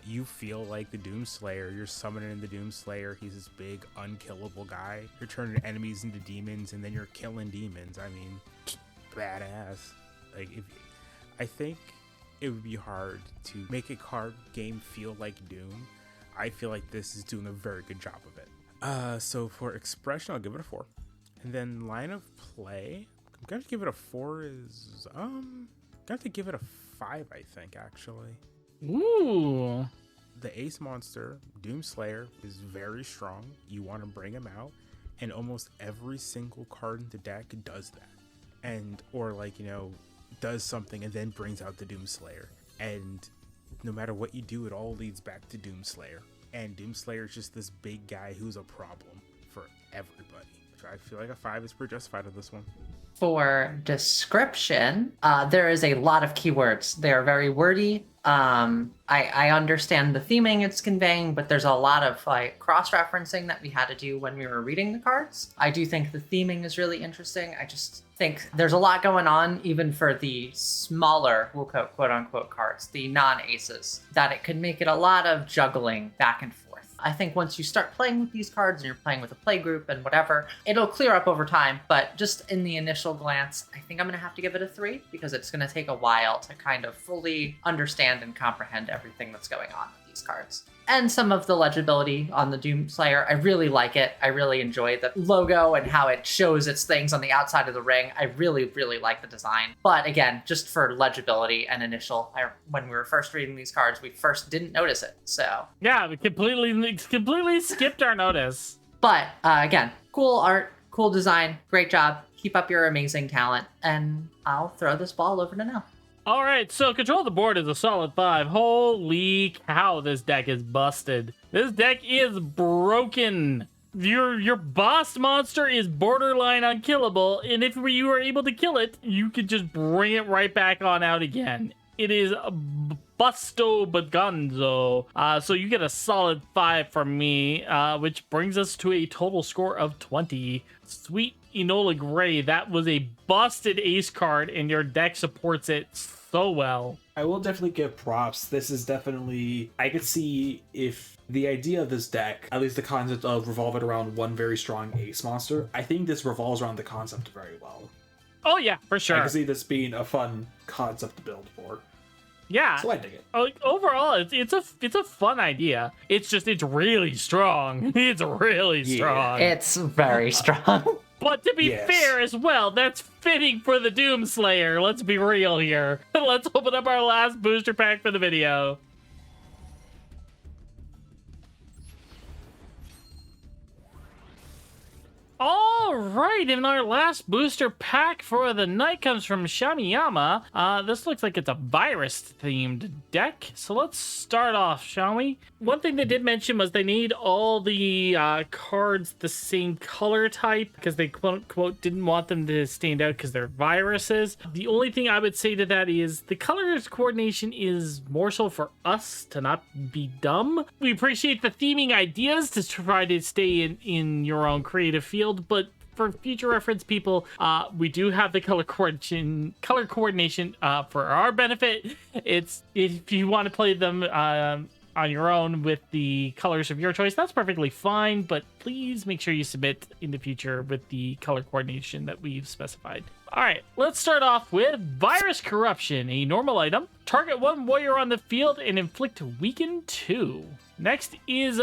You feel like the Doomslayer, you're summoning the Doomslayer, he's this big unkillable guy. You're turning enemies into demons and then you're killing demons. I mean, badass. I think it would be hard to make a card game feel like Doom. I feel like this is doing a very good job of it. So for expression, I'll give it a 4. And then line of play, I'm gonna give it a 4 is gonna have to give it a 5, I think, actually. Ooh. The Ace Monster, Doomslayer, is very strong. You want to bring him out, and almost every single card in the deck does that. Or does something and then brings out the Doomslayer. And no matter what you do, it all leads back to Doomslayer. And Doomslayer is just this big guy who's a problem for everybody. So I feel like a 5 is pretty justified of this one. For description, there is a lot of keywords. They are very wordy. I understand the theming it's conveying, but there's a lot of cross-referencing that we had to do when we were reading the cards. I do think the theming is really interesting. I just think there's a lot going on, even for the smaller, we'll quote unquote cards, the non-aces, that it could make it a lot of juggling back and forth. I think once you start playing with these cards and you're playing with a play group and whatever, it'll clear up over time. But just in the initial glance, I think I'm going to have to give it a 3 because it's going to take a while to kind of fully understand and comprehend everything that's going on with these cards. And some of the legibility on the Doomslayer, I really like it. I really enjoy the logo and how it shows its things on the outside of the ring. I really, really like the design. But again, just for legibility and when we were first reading these cards, we first didn't notice it. So yeah, we completely skipped our notice. But again, cool art, cool design, great job. Keep up your amazing talent, and I'll throw this ball over to Nell. All right, so control of the board is a solid 5. Holy cow, this deck is busted. This deck is broken. Your boss monster is borderline unkillable, and if you were able to kill it, you could just bring it right back on out again. It is Busto Bagonzo. So you get a solid 5 from me, which brings us to a total score of 20. Sweet Enola Gray, that was a busted ace card, and your deck supports it so well. I will definitely give props. This is definitely, I could see if the idea of this deck, at least the concept of revolving around one very strong ace monster, I think this revolves around the concept very well. Oh yeah, for sure. I can see this being a fun concept to build for. Yeah. So I dig it. Like, overall, it's a fun idea. It's really strong. It's really strong. It's very strong. But to be Yes. fair as well, that's fitting for the Doomslayer. Let's be real here. Let's open up our last booster pack for the video. All right, and our last booster pack for the night comes from Shamiyama. This looks like it's a virus-themed deck. So let's start off, shall we? One thing they did mention was they need all the cards the same color type because they quote-unquote didn't want them to stand out because they're viruses. The only thing I would say to that is the colors coordination is more so for us to not be dumb. We appreciate the theming ideas to try to stay in your own creative field, but for future reference, people, we do have the color coordination for our benefit. It's if you want to play them on your own with the colors of your choice, that's perfectly fine, but please make sure you submit in the future with the color coordination that we've specified. All right, let's start off with Virus Corruption, a normal item. Target one warrior on the field and inflict weaken 2. Next is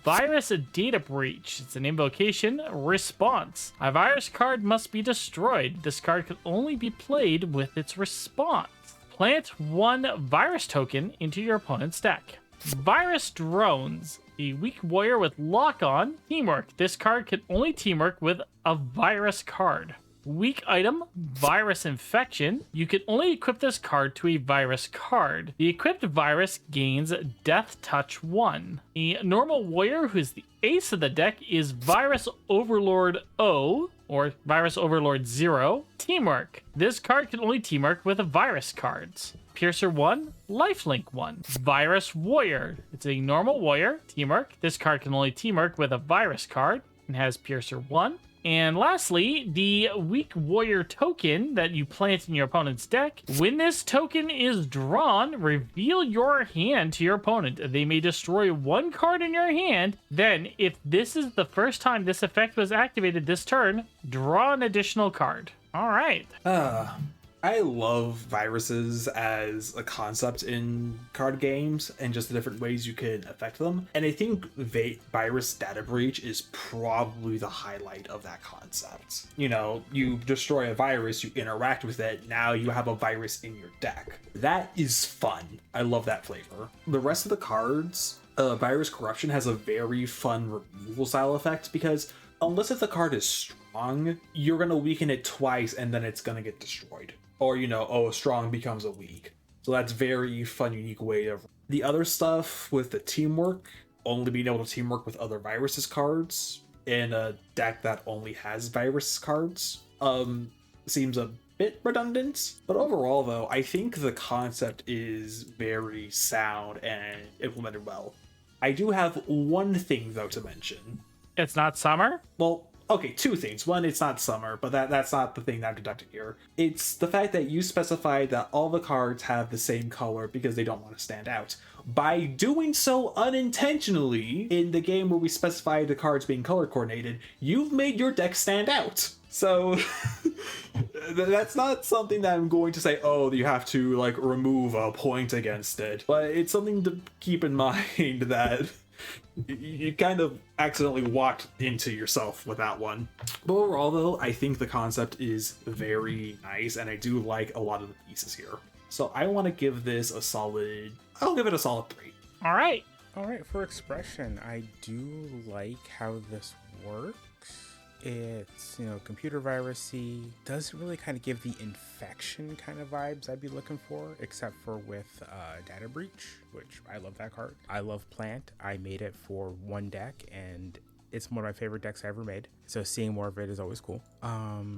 Virus Data Breach. It's an invocation response. A virus card must be destroyed. This card can only be played with its response. Plant 1 virus token into your opponent's deck. Virus Drones. A weak warrior with lock-on. Teamwork. This card can only teamwork with a virus card. Weak item, Virus Infection. You can only equip this card to a virus card. The equipped virus gains Death Touch 1. A normal warrior who's the ace of the deck is Virus Overlord O, or Virus Overlord 0. Teamwork. This card can only teamwork with virus cards. Piercer 1, Lifelink 1. Virus Warrior. It's a normal warrior. Teamwork. This card can only teamwork with a virus card and has Piercer 1. And lastly, the weak warrior token that you plant in your opponent's deck. When this token is drawn, reveal your hand to your opponent. They may destroy one card in your hand. Then, if this is the first time this effect was activated this turn, draw an additional card. All right. I love viruses as a concept in card games and just the different ways you can affect them. And I think Virus Data Breach is probably the highlight of that concept. You know, you destroy a virus, you interact with it, now you have a virus in your deck. That is fun. I love that flavor. The rest of the cards, Virus Corruption has a very fun removal style effect because unless if the card is strong, you're going to weaken it twice and then it's going to get destroyed. Or, you know, oh, a strong becomes a weak. So that's very fun, unique way of... The other stuff with the teamwork, only being able to teamwork with other viruses cards in a deck that only has virus cards, seems a bit redundant. But overall, though, I think the concept is very sound and implemented well. I do have one thing, though, to mention. It's not summer? Well, okay, two things. One, it's not summer, but that's not the thing that I'm deducting here. It's the fact that you specified that all the cards have the same color because they don't want to stand out. By doing so unintentionally, in the game where we specified the cards being color coordinated, you've made your deck stand out. So that's not something that I'm going to say, oh, you have to like remove a point against it. But it's something to keep in mind that you kind of accidentally walked into yourself with that one. But overall, though, I think the concept is very nice, and I do like a lot of the pieces here. So I want to give this a solid... I'll give it a solid 3. All right. All right, for expression, I do like how this works. It's, you know, computer virusy. Doesn't really kind of give the infection kind of vibes I'd be looking for, except for with Data Breach, which I love that card. I love Plant. I made it for one deck, and it's one of my favorite decks I ever made. So seeing more of it is always cool.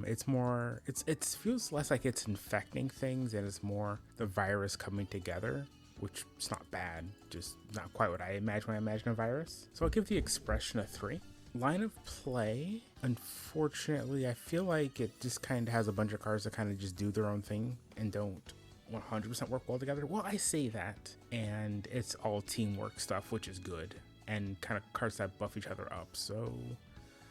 It feels less like it's infecting things, and it's more the virus coming together, which is not bad, just not quite what I imagine when I imagine a virus. So I'll give the expression a 3. Line of play, unfortunately, I feel like it just kind of has a bunch of cards that kind of just do their own thing and don't 100% work well together. Well, I say that, and it's all teamwork stuff, which is good, and kind of cards that buff each other up. So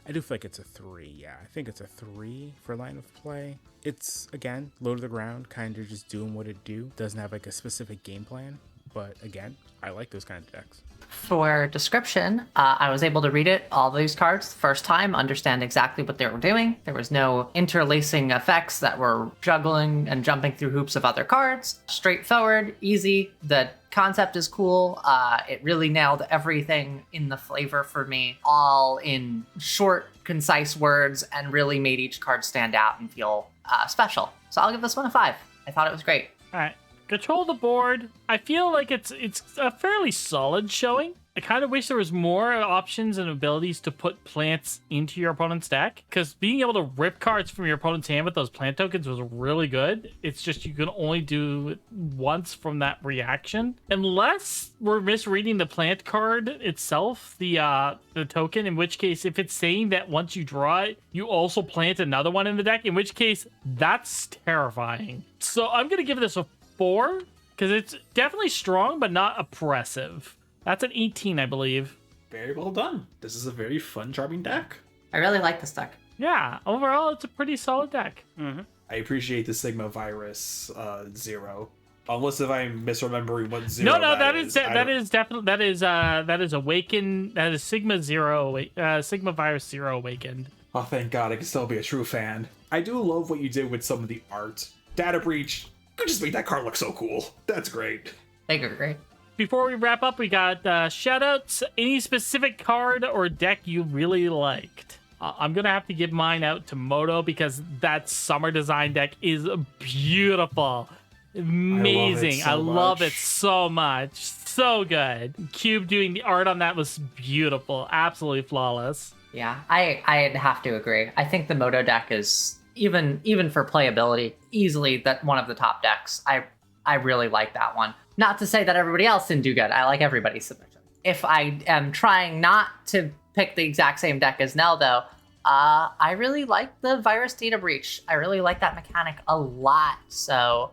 I do feel like it's a 3. Yeah, I think it's a 3 for line of play. It's, again, low to the ground, kind of just doing what it do. Doesn't have like a specific game plan, but again, I like those kind of decks. For description, I was able to read it, all these cards, the first time, understand exactly what they were doing. There was no interlacing effects that were juggling and jumping through hoops of other cards. Straightforward, easy. The concept is cool. It really nailed everything in the flavor for me, all in short, concise words, and really made each card stand out and feel special. So I'll give this one a 5. I thought it was great. All right. Control the board. I feel like it's a fairly solid showing. I kind of wish there was more options and abilities to put plants into your opponent's deck, because being able to rip cards from your opponent's hand with those plant tokens was really good. It's just you can only do it once from that reaction. Unless we're misreading the plant card itself, the token, in which case if it's saying that once you draw it, you also plant another one in the deck, in which case that's terrifying. So I'm going to give this a 4, because it's definitely strong but not oppressive. That's an 18, I believe. Very well done. This is a very fun, charming deck. I really like this deck. Yeah, overall it's a pretty solid deck. Mm-hmm. I appreciate the Sigma Virus 0. Unless if I'm misremembering what 0 No, that is. that is definitely that is Awakened. That is Sigma Sigma Virus 0 Awakened. Oh, thank God, I can still be a true fan. I do love what you did with some of the art. Data Breach, you just made that card look so cool. That's great. They go great. Before we wrap up, we got shoutouts. Any specific card or deck you really liked? I'm gonna have to give mine out to Moto, because that summer design deck is beautiful, amazing. I love it so much, so good. Cube doing the art on that was beautiful, absolutely flawless. Yeah, I'd have to agree. I think the Moto deck is, even for playability, easily that one of the top decks. I really like that one. Not to say that everybody else didn't do good. I like everybody's submission. If I am trying not to pick the exact same deck as Nell, though, I really like the Virus Data Breach. I really like that mechanic a lot. So,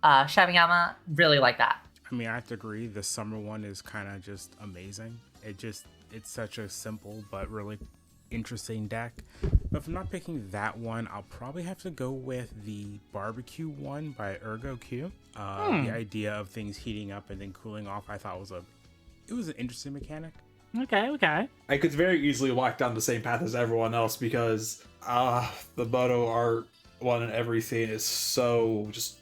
Shabiyama, really like that. I mean, I have to agree. The summer one is kind of just amazing. It's such a simple but really interesting deck. But if I'm not picking that one, I'll probably have to go with the barbecue one by Ergo Q. The idea of things heating up and then cooling off, I thought was an interesting mechanic. Okay. I could very easily walk down the same path as everyone else, because the Moto art one and everything is so just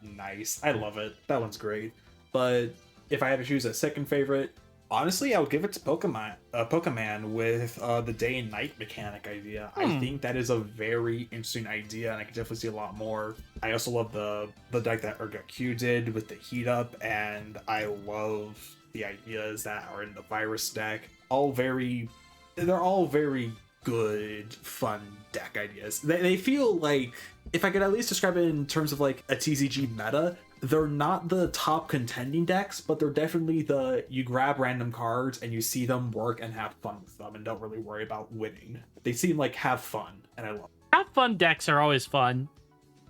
nice. I love it. That one's great. But if I had to choose a second favorite, honestly, I would give it to Pokemon with the day and night mechanic idea. I think that is a very interesting idea, and I can definitely see a lot more. I also love the deck that Ergo Q did with the heat up, and I love the ideas that are in the Virus deck. They're all very good, fun deck ideas. They feel like, if I could at least describe it in terms of like a TCG meta, they're not the top contending decks, but they're definitely you grab random cards and you see them work and have fun with them and don't really worry about winning. They seem like have fun, and I love it. Have fun decks are always fun.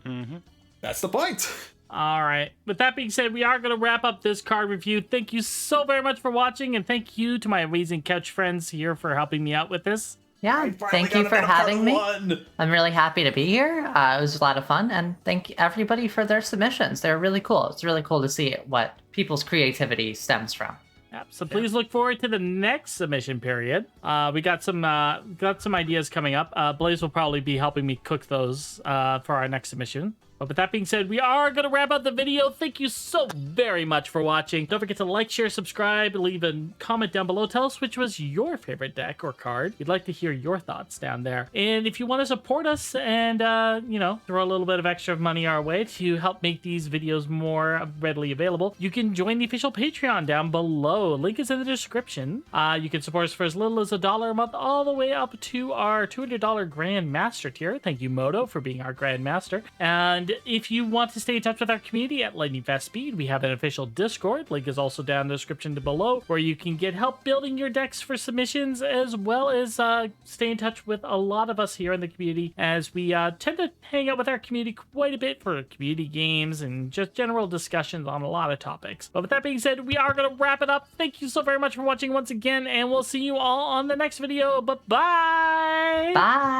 Mm-hmm. That's the point. All right. With that being said, we are going to wrap up this card review. Thank you so very much for watching, and thank you to my amazing couch friends here for helping me out with this. Yeah, thank you for having me. I'm really happy to be here. It was a lot of fun, and thank everybody for their submissions. They're really cool. It's really cool to see what people's creativity stems from. Yep. So please look forward to the next submission period. We got some ideas coming up. Blaze will probably be helping me cook those for our next submission. But with that being said, we are going to wrap up the video. Thank you so very much for watching. Don't forget to like, share, subscribe, leave a comment down below. Tell us which was your favorite deck or card. We'd like to hear your thoughts down there. And if you want to support us and, throw a little bit of extra money our way to help make these videos more readily available, you can join the official Patreon down below. Link is in the description. You can support us for as little as $1 a month, all the way up to our $200 Grand Master tier. Thank you, Moto, for being our Grand Master. And And if you want to stay in touch with our community at Lightning Fast Speed, we have an official Discord. Link is also down in the description below, where you can get help building your decks for submissions, as well as stay in touch with a lot of us here in the community, as we tend to hang out with our community quite a bit for community games and just general discussions on a lot of topics. But with that being said, we are going to wrap it up. Thank you so very much for watching once again, and we'll see you all on the next video. Bye-bye! Bye.